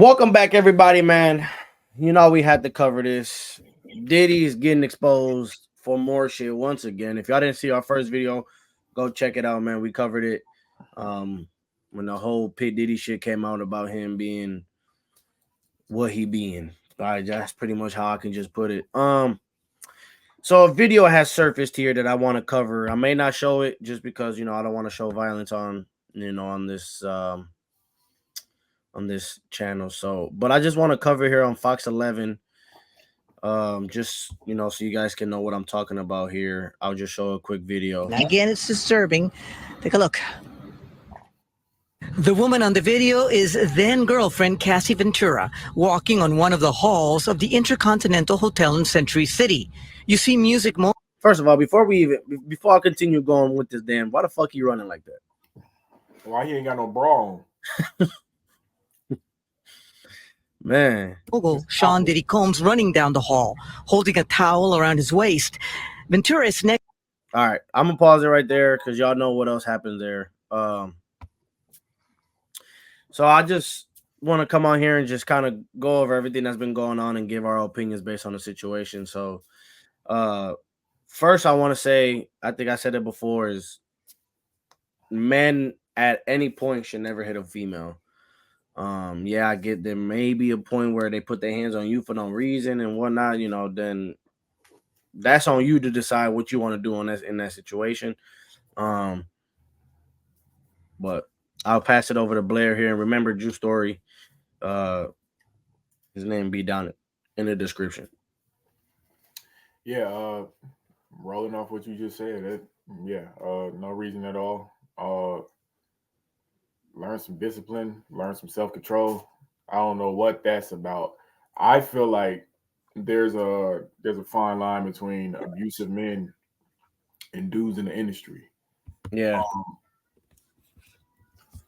Welcome back, everybody, man. You know we had to cover this. Diddy is getting exposed for more shit once again. If y'all didn't see our first video, go check it out, man. We covered it. When the whole P Diddy shit came out about him being what he being. All right, that's pretty much how I can just put it. So a video has surfaced here that I want to cover. I may not show it just because I don't want to show violence on this channel. So, but I just want to cover here on Fox 11. Just so you guys can know what I'm talking about here. I'll just show a quick video. Again, it's disturbing. Take a look. The woman on the video is then girlfriend Cassie Ventura walking on one of the halls of the Intercontinental Hotel in Century City. You see music more. First of all, before I continue going with this, why the fuck you running like that? Why he ain't got no bra on? Man. Sean Diddy Combs running down the hall, holding a towel around his waist. Ventura is next. All right, I'm gonna pause it right there because y'all know what else happened there. So I just want to come on here and just kind of go over everything that's been going on and give our opinions based on the situation. So, first I want to say, I think I said it before, is men at any point should never hit a female. Yeah, I get there may be a point where they put their hands on you for no reason and whatnot, then that's on you to decide what you want to do in that situation. But I'll pass it over to Blair here. And remember, Drew Story, his name be down in the description. Yeah, rolling off what you just said, no reason at all. Learn some discipline, learn some self-control. I don't know what that's about. I feel like there's a fine line between abusive men and dudes in the industry. Yeah.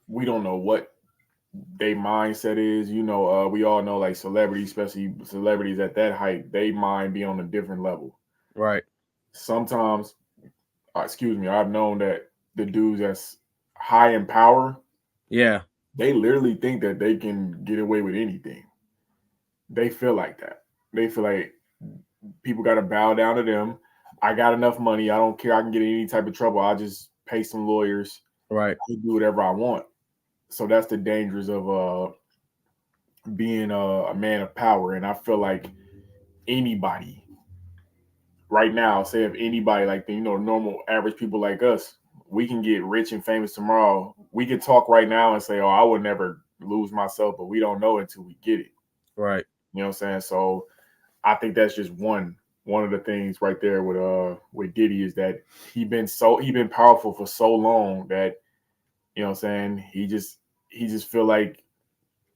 We don't know what their mindset is. We all know, like, celebrities, especially celebrities at that height, they mind be on a different level. Right. Sometimes, I've known that the dudes that's high in power, they literally think that they can get away with anything. They feel like that. They feel like people got to bow down to them. I got enough money. I don't care. I can get in any type of trouble. I'll just pay some lawyers. Right. I do whatever I want. So that's the dangers of being a man of power. And I feel like anybody right now, say if anybody like normal average people like us, we can get rich and famous tomorrow. We can talk right now and say, "Oh, I would never lose myself," but we don't know until we get it. Right. You know what I'm saying? So I think that's just one of the things right there with Diddy is that he been powerful for so long that, you know what I'm saying, he just feel like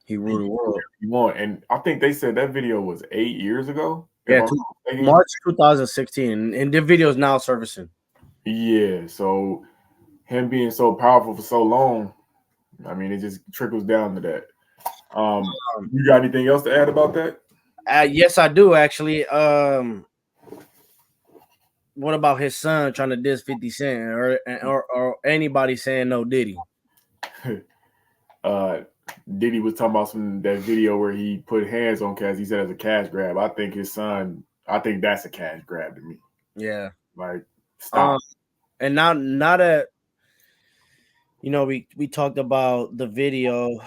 he ruled the world. He won. And I think they said that video was 8 years ago. Yeah, March 2016, and the video is now surfacing. Yeah, so him being so powerful for so long, I mean, it just trickles down to that. You got anything else to add about that? Yes, I do actually. What about his son trying to diss 50 Cent or anybody saying no Diddy? Diddy was talking about that video where he put hands on Cassie. He said it's a cash grab. I think his son. I think that's a cash grab to me. Yeah, like stop. And now that we talked about the video.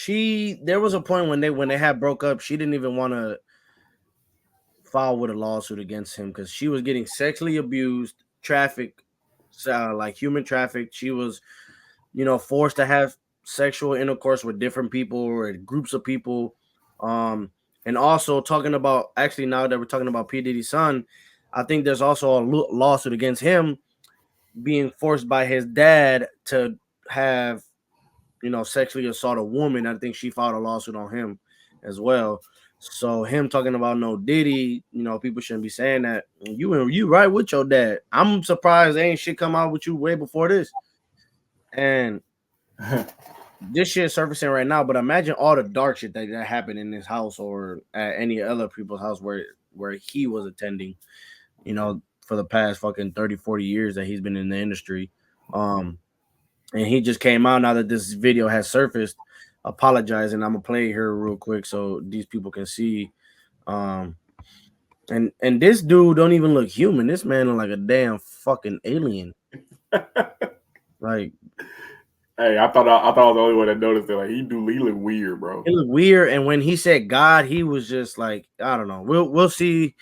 There was a point when they had broke up, she didn't even want to file with a lawsuit against him because she was getting sexually abused, trafficked, like human trafficked. She was, forced to have sexual intercourse with different people or groups of people. And also talking about, actually, now that we're talking about P. Diddy's son, I think there's also a lawsuit against him being forced by his dad to have, sexually assault a woman. I think she filed a lawsuit on him as well. So him talking about no Diddy, people shouldn't be saying that. You right with your dad. I'm surprised ain't shit come out with you way before this. And this shit surfacing right now, but imagine all the dark shit that happened in his house or at any other people's house where he was attending, for the past fucking 30, 40 years that he's been in the industry. And and he just came out now that this video has surfaced, apologizing. I'm gonna play here real quick so these people can see. And this dude don't even look human. This man look like a damn fucking alien. Like, hey, I thought I was the only one that noticed that. Like he look weird, bro. it looked weird. And when he said God, he was just like, I don't know. We'll see,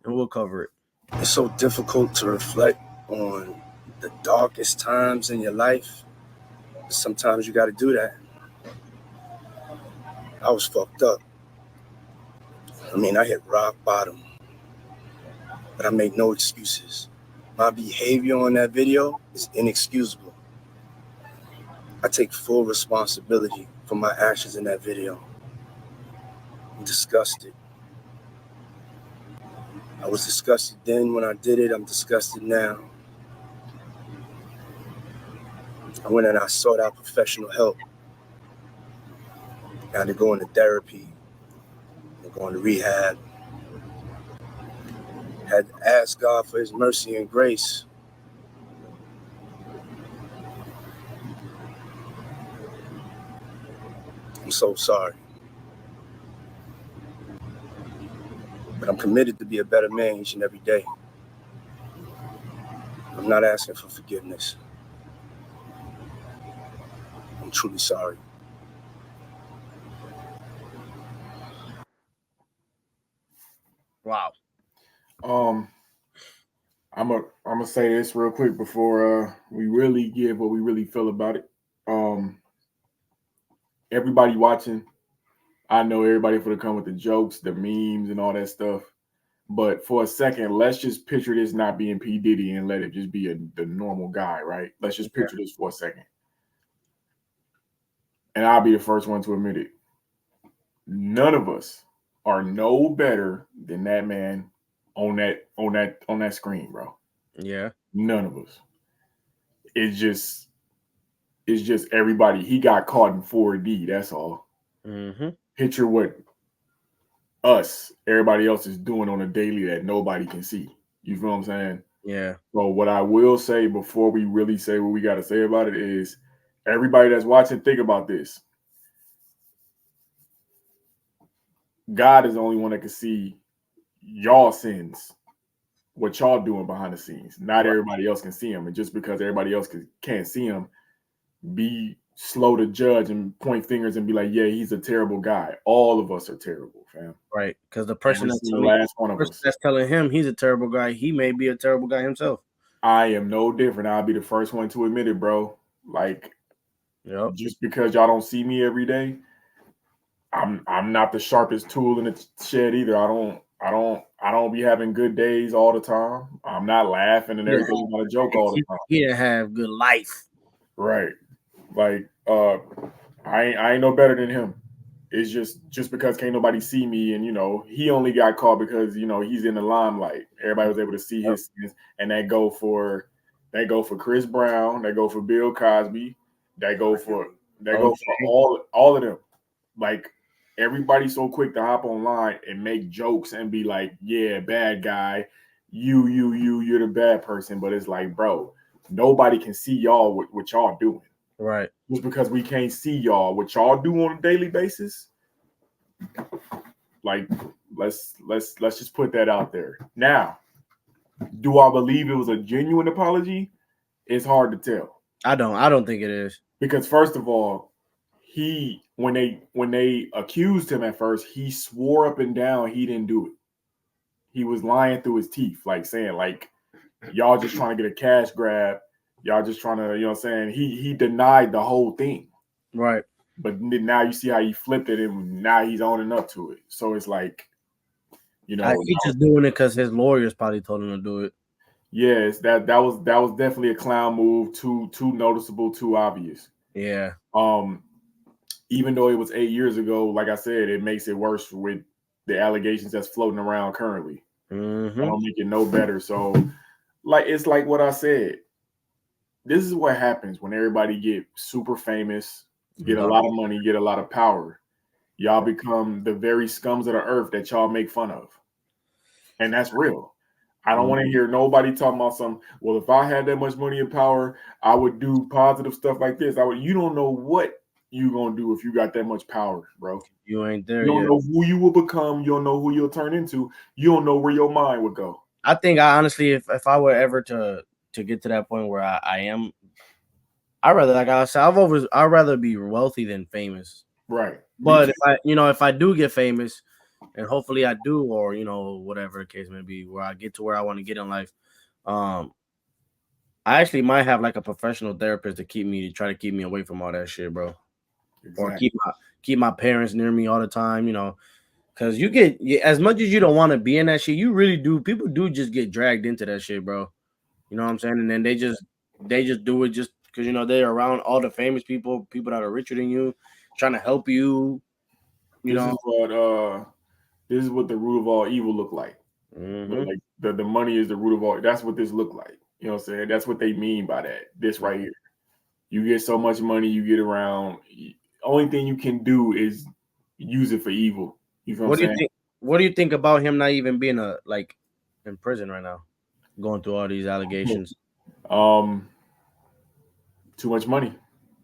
and we'll cover it. It's so difficult to reflect on the darkest times in your life. Sometimes you got to do that. I was fucked up. I mean, I hit rock bottom, but I make no excuses. My behavior on that video is inexcusable. I take full responsibility for my actions in that video. I'm disgusted. I was disgusted then when I did it. I'm disgusted now. I went and I sought out professional help. I had to go into therapy, going to rehab. Had to ask God for his mercy and grace. I'm so sorry. But I'm committed to be a better man each and every day. I'm not asking for forgiveness. I'm truly sorry. Wow. I'm gonna say this real quick before we really give what we really feel about it. Everybody watching, I know everybody for to come with the jokes, the memes, and all that stuff. But for a second, let's just picture this not being P. Diddy and let it just be the normal guy, right? Let's just picture this for a second. And I'll be the first one to admit it. None of us are no better than that man on that screen, bro. Yeah. None of us. It's just everybody. He got caught in 4D. That's all. Mm-hmm. Picture what everybody else is doing on a daily that nobody can see. You feel what I'm saying? Yeah. So what I will say before we really say what we got to say about it is, everybody that's watching, think about this. God is the only one that can see y'all sins, what y'all doing behind the scenes. Not everybody else can see them. And just because everybody else can't see them, be slow to judge and point fingers and be like, yeah, he's a terrible guy. All of us are terrible, fam. Right. Because the person that's telling him he's a terrible guy, he may be a terrible guy himself. I am no different. I'll be the first one to admit it, bro. Like, just because y'all don't see me every day, I'm not the sharpest tool in the shed either. I don't be having good days all the time. I'm not laughing and everything about a joke all the time. He didn't have good life. Right. Like, I ain't no better than him. It's just because can't nobody see me, and he only got caught because he's in the limelight. Everybody was able to see his sins, and that go for Chris Brown, that go for Bill Cosby, that go for all of them. Like, everybody's so quick to hop online and make jokes and be like, yeah, bad guy, you're the bad person. But it's like, bro, nobody can see y'all what y'all doing. Right. Just because we can't see y'all, what y'all do on a daily basis. Like, let's just put that out there. Now, do I believe it was a genuine apology? It's hard to tell. I don't think it is. Because first of all, when they accused him at first, he swore up and down he didn't do it. He was lying through his teeth, like saying, like, y'all just trying to get a cash grab. Y'all just trying to, you know what I'm saying? He denied the whole thing. Right. But now you see how he flipped it, and now he's owning up to it. So it's like, he's just doing it because his lawyers probably told him to do it. Yes, that was definitely a clown move, too noticeable, too obvious. Yeah. Even though it was 8 years ago, like I said, it makes it worse with the allegations that's floating around currently. Mm-hmm. I don't make it no better. So, like, it's like what I said. This is what happens when everybody get super famous, get a lot of money, get a lot of power. Y'all become the very scums of the earth that y'all make fun of. And that's real. I don't want to hear nobody talking about some. Well, if I had that much money and power, I would do positive stuff like this. You don't know what you gonna do if you got that much power, bro. You ain't there. You don't know who you will become. You don't know who you'll turn into. You don't know where your mind would go. I think I honestly, if I were ever to get to that point where I am, I'd rather, like I said, I'd rather be wealthy than famous. Right. But if I do get famous, and hopefully I do, or whatever the case may be, where I get to where I want to get in life, I actually might have like a professional therapist to try to keep me away from all that shit, bro. Exactly. Or keep my parents near me all the time, because you get, as much as you don't want to be in that shit, you really do. People do just get dragged into that shit, bro. You know what I'm saying? And then they just do it just because they're around all the famous people that are richer than you, trying to help you. This is what the root of all evil look like. Mm-hmm. Like the money is the root of all. That's what this look like. You know what I'm saying? That's what they mean by that. This right here. You get so much money, you get around. Only thing you can do is use it for evil. You feel what I'm saying? What do you think about him not even being in prison right now, going through all these allegations? Too much money.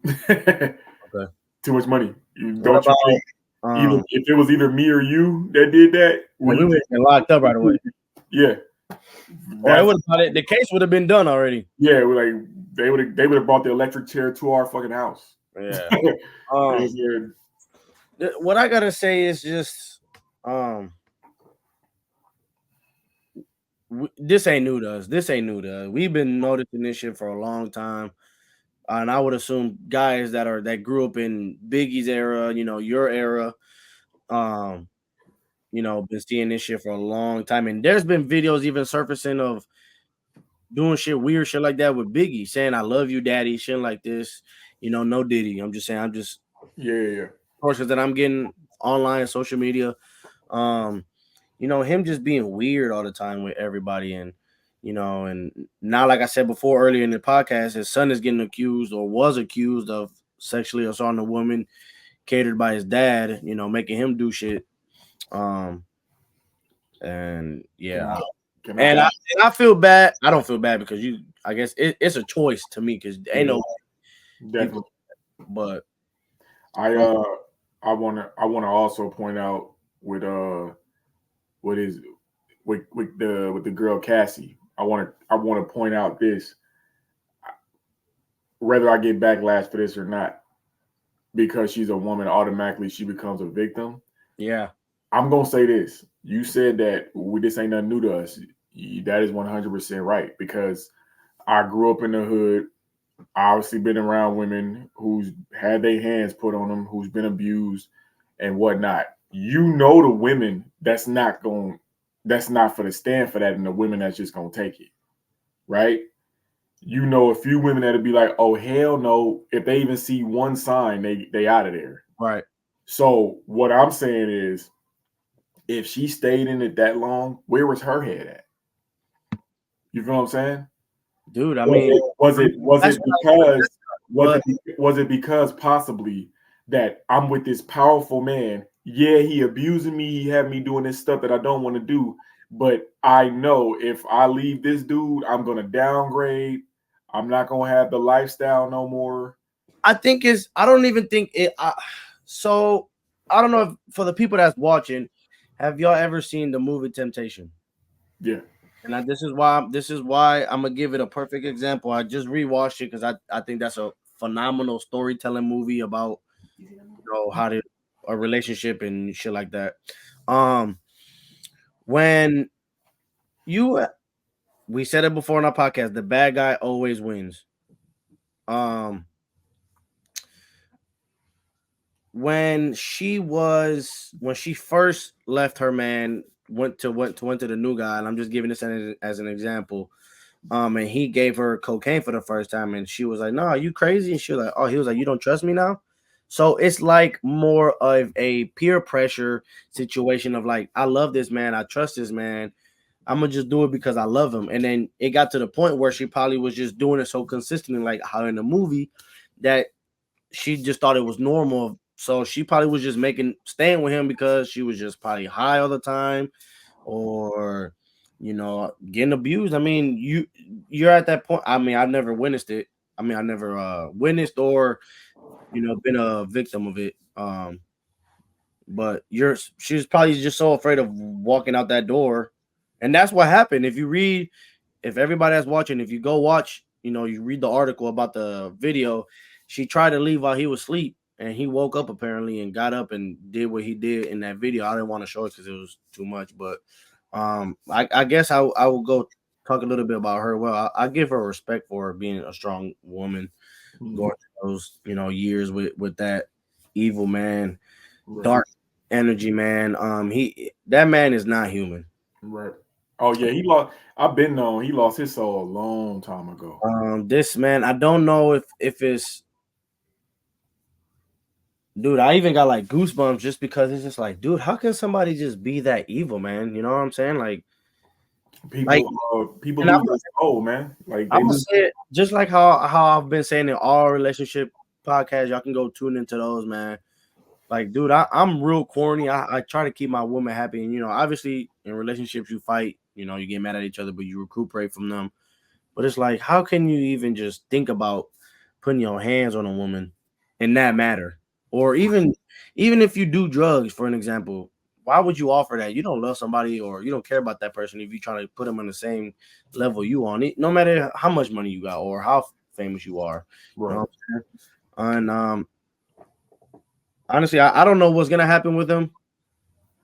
Okay. Too much money. Don't you think? If it was either me or you that did that, we would have been locked up right away. Yeah. The case would have been done already. Yeah, like they would have brought the electric chair to our fucking house. Yeah. What I gotta say is just this ain't new to us. We've been noticing this shit for a long time. And I would assume guys that grew up in Biggie's era, your era, been seeing this shit for a long time. And there's been videos even surfacing of doing weird shit like that with Biggie, saying "I love you, daddy," shit like this. No Diddy. I'm just saying. Yeah. Courses that I'm getting online, social media. Him just being weird all the time with everybody, and now, like I said before earlier in the podcast, his son is getting accused or was accused of sexually assaulting a woman catered by his dad, making him do shit. And yeah, I feel bad. I don't feel bad because I guess it's a choice to me because ain't no definitely. But I want to also point out with the girl Cassie. I want to point out this, whether I get backlash for this or not, because she's a woman, automatically she becomes a victim. Yeah. I'm going to say this. You said that this ain't nothing new to us. That is 100% right, because I grew up in the hood. I obviously been around women who's had their hands put on them, who's been abused and whatnot. The women that's not for the stand for that, and the women that's just going to take it, right? A few women that'll be like, oh, hell no. If they even see one sign, they out of there. Right. So what I'm saying is, if she stayed in it that long, where was her head at? You feel what I'm saying? Dude, I mean, was it because possibly that I'm with this powerful man? Yeah, he abusing me. He had me doing this stuff that I don't want to do. But I know if I leave this dude, I'm going to downgrade. I'm not going to have the lifestyle no more. I don't even think it. So I don't know if for the people that's watching, have y'all ever seen the movie Temptation? Yeah. And this is why I'm gonna give it a perfect example. I just rewatched it because I think that's a phenomenal storytelling movie about how to a relationship and shit like that. When we said it before in our podcast, the bad guy always wins. When she first left her man, went to the new guy, and I'm just giving this as an example. And he gave her cocaine for the first time, and she was like, "No, are you crazy?" And she was like, "Oh," he was like, "You don't trust me now?" So it's like more of a peer pressure situation of like, I love this man, I trust this man, I'm gonna just do it because I love him. And then it got to the point where she probably was just doing it so consistently, like how in the movie, that she just thought it was normal. So she probably was just staying with him because she was just probably high all the time, or getting abused. I mean, you're at that point. I mean, I've never witnessed it. I mean, I never witnessed or been a victim of it. But she's probably just so afraid of walking out that door, and that's what happened. If everybody that's watching, if you go watch, you read the article about the video, she tried to leave while he was asleep, and he woke up apparently and got up and did what he did in that video. I didn't want to show it because it was too much, but I guess I will go talk a little bit about her. Well, I give her respect for being a strong woman, going through those years with that evil man, dark energy man. That man is not human. Right. Oh yeah, he lost. I've been known he lost his soul a long time ago. This man, I don't know if it's, dude. I even got like goosebumps just because it's just like, dude, how can somebody just be that evil, man? You know what I'm saying? Like people lose their soul, man. Like I'm gonna say it just like how I've been saying in all relationship podcasts. Y'all can go tune into those, man. Like, dude, I'm real corny. I try to keep my woman happy. And, obviously in relationships, you fight, you get mad at each other, but you recuperate from them. But it's like, how can you even just think about putting your hands on a woman in that matter? Or even if you do drugs, for an example, why would you offer that? You don't love somebody or you don't care about that person if you're trying to put them on the same level you on it, no matter how much money you got or how famous you are. Right. You know what I'm saying? And honestly, I don't know what's gonna happen with him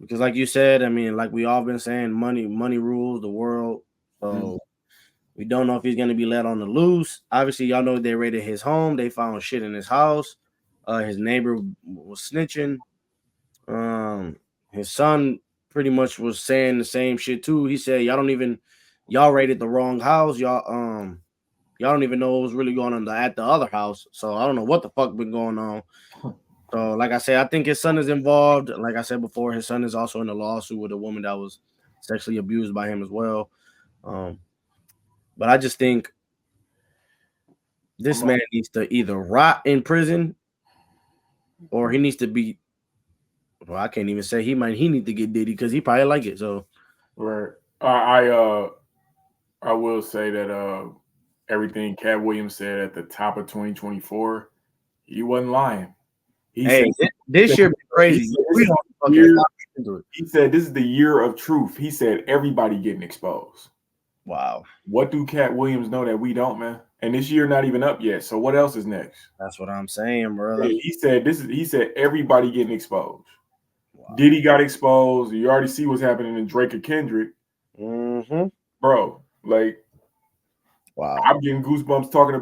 because, like you said, I mean, like we all been saying, money rules the world. So we don't know if he's gonna be let on the loose. Obviously, y'all know they raided his home. They found shit in his house. His neighbor was snitching. His son pretty much was saying the same shit too. He said, y'all raided the wrong house. Y'all don't even know what was really going on at the other house. So I don't know what the fuck been going on. So, like I said, I think his son is involved. Like I said before, his son is also in a lawsuit with a woman that was sexually abused by him as well. But I just think this man needs to either rot in prison or he needs to be. Well, I can't even say he need to get Diddy because he probably like it. So, right. I will say that everything Cat Williams said at the top of 2024, he wasn't lying. This year be crazy. He said this is the year of truth. He said everybody getting exposed. Wow. What do Cat Williams know that we don't, man? And this year not even up yet. So what else is next? That's what I'm saying, brother. He said everybody getting exposed. Wow. Diddy got exposed. You already see what's happening in Drake and Kendrick. Bro, like, wow. I'm getting goosebumps talking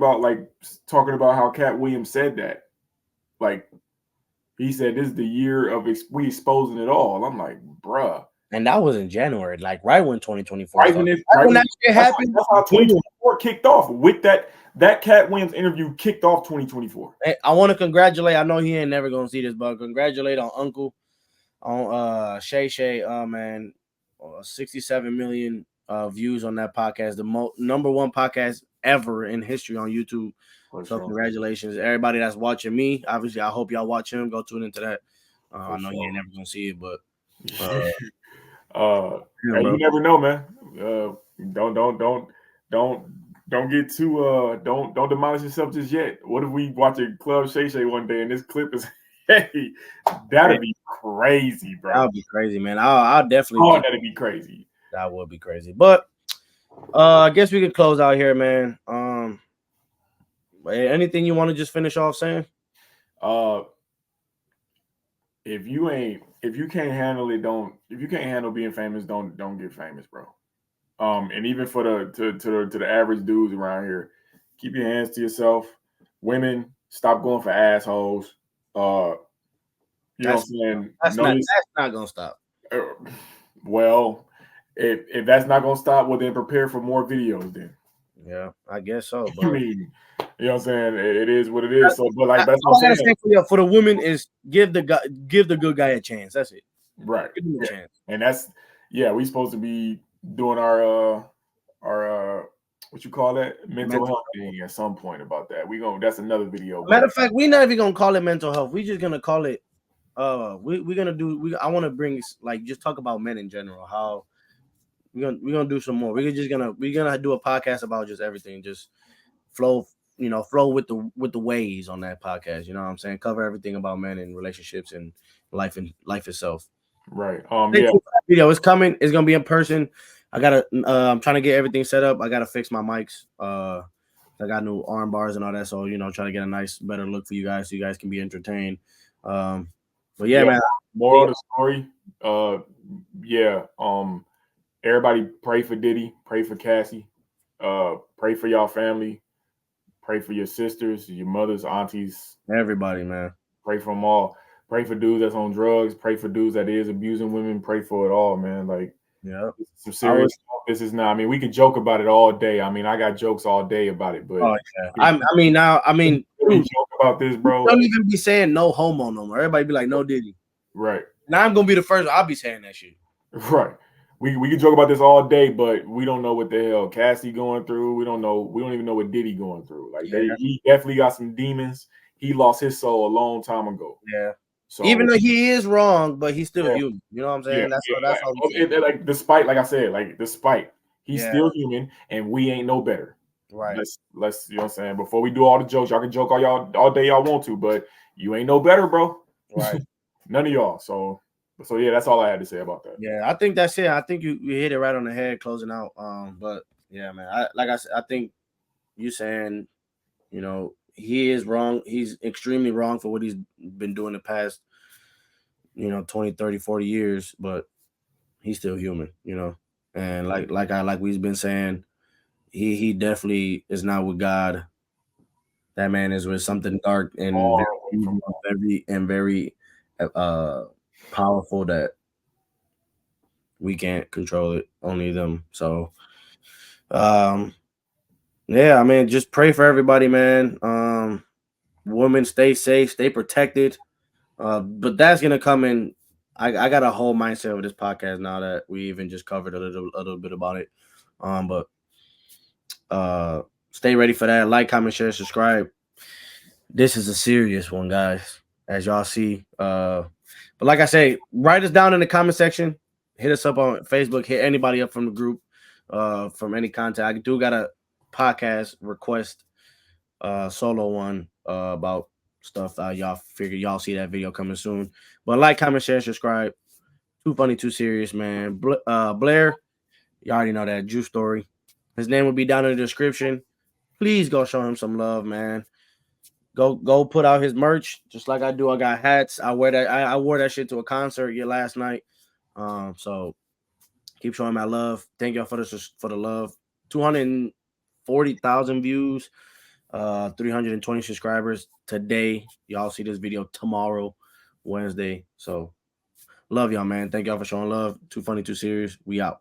about how Cat Williams said that. Like, he said this is the year of we exposing it all. I'm like, bruh. And that was in January, like right when 2024. Right when that shit happened. That's how 2024 kicked off. With that Cat Williams interview kicked off 2024. Hey, I want to congratulate. I know he ain't never gonna see this, but congratulate on Uncle, on Shay, man, 67 million views on that podcast, the number one podcast ever in history on YouTube. So congratulations, everybody that's watching me. Obviously, I hope y'all watch him. Go tune into that. I know you ain't never gonna see it, but you never know, man. Don't get too don't demolish yourself just yet. What if we watch a Club Shay one day and this clip is that'd be crazy, bro. That'd be crazy, man. I'll definitely. Oh, that'd be crazy. That would be crazy. But I guess we could close out here, man. Anything you want to just finish off saying? If you can't handle it, if you can't handle being famous, don't get famous, bro. And even for the average dudes around here, keep your hands to yourself. Women, stop going for assholes. You know what I'm saying? That's not gonna stop. Well, if that's not gonna stop, well then prepare for more videos then. Yeah, I guess so. I mean, you know what I'm saying? It is what it is. So, but like that's what I'm saying for the women is give the good guy a chance. That's it. Right. Give him a chance. And that's we supposed to be doing our what you call that mental health thing at some point about that. That's another video. Matter of fact, we're not even gonna call it mental health. We're just gonna call it I want to bring just talk about men in general, how We're gonna do some more. We're gonna do a podcast about just everything, just flow, flow with the waves on that podcast. You know what I'm saying? Cover everything about men and relationships and life itself. Right. Thank you for that video. It's coming. It's gonna be in person. I'm trying to get everything set up. I gotta fix my mics. I got new arm bars and all that. So, try to get a nice, better look for you guys so you guys can be entertained. But yeah, man. Moral of the story. Everybody pray for Diddy, pray for Cassie, pray for y'all family, pray for your sisters, your mothers, aunties. Everybody, man. Pray for them all. Pray for dudes that's on drugs. Pray for dudes that is abusing women. Pray for it all, man. Like, yeah, some serious stuff. This is not. I mean, we could joke about it all day. I mean, I got jokes all day about it. But we joke about this, bro. Don't even be saying no homo no more. Everybody be like, no Diddy. Right. Now I'm gonna be the first. I'll be saying that shit. Right. We can joke about this all day, but we don't know what the hell Cassie going through. We don't know. We don't even know what Diddy going through. Like, he definitely got some demons. He lost his soul a long time ago. Yeah. So, even though he is wrong, but he's still human. You know what I'm saying? That's all. Like, despite, like I said, he's still human, and we ain't no better. Right. Let's you know what I'm saying. Before we do all the jokes, y'all can joke all day y'all want to, but you ain't no better, bro. Right. None of y'all. So yeah, that's all I had to say about that. Yeah, I think that's it. I think you hit it right on the head closing out. But yeah, man, I said, I think you saying, he is wrong. He's extremely wrong for what he's been doing the past, 20, 30, 40 years, but he's still human, And like we've been saying, he definitely is not with God. That man is with something dark and very powerful that we can't control it, only them. So yeah, I mean, just pray for everybody, man. Women, stay safe, stay protected. But that's gonna come in. I got a whole mindset of this podcast now that we even just covered a little bit about it. But stay ready for that. Like, comment, share, subscribe. This is a serious one, guys, as y'all see. But like I say, write us down in the comment section. Hit us up on Facebook. Hit anybody up from the group, from any contact. I do got a podcast request, solo one about stuff. Y'all figure y'all see that video coming soon. But like, comment, share, subscribe. Too funny, too serious, man. Blair, you already know that Juice story. His name will be down in the description. Please go show him some love, man. Go put out his merch just like I do. I got hats. I wear that. I wore that shit to a concert last night. So keep showing my love. Thank y'all for the love. 240,000 views, 320 subscribers today. Y'all see this video tomorrow, Wednesday. So love y'all, man. Thank y'all for showing love. Too funny, too serious. We out.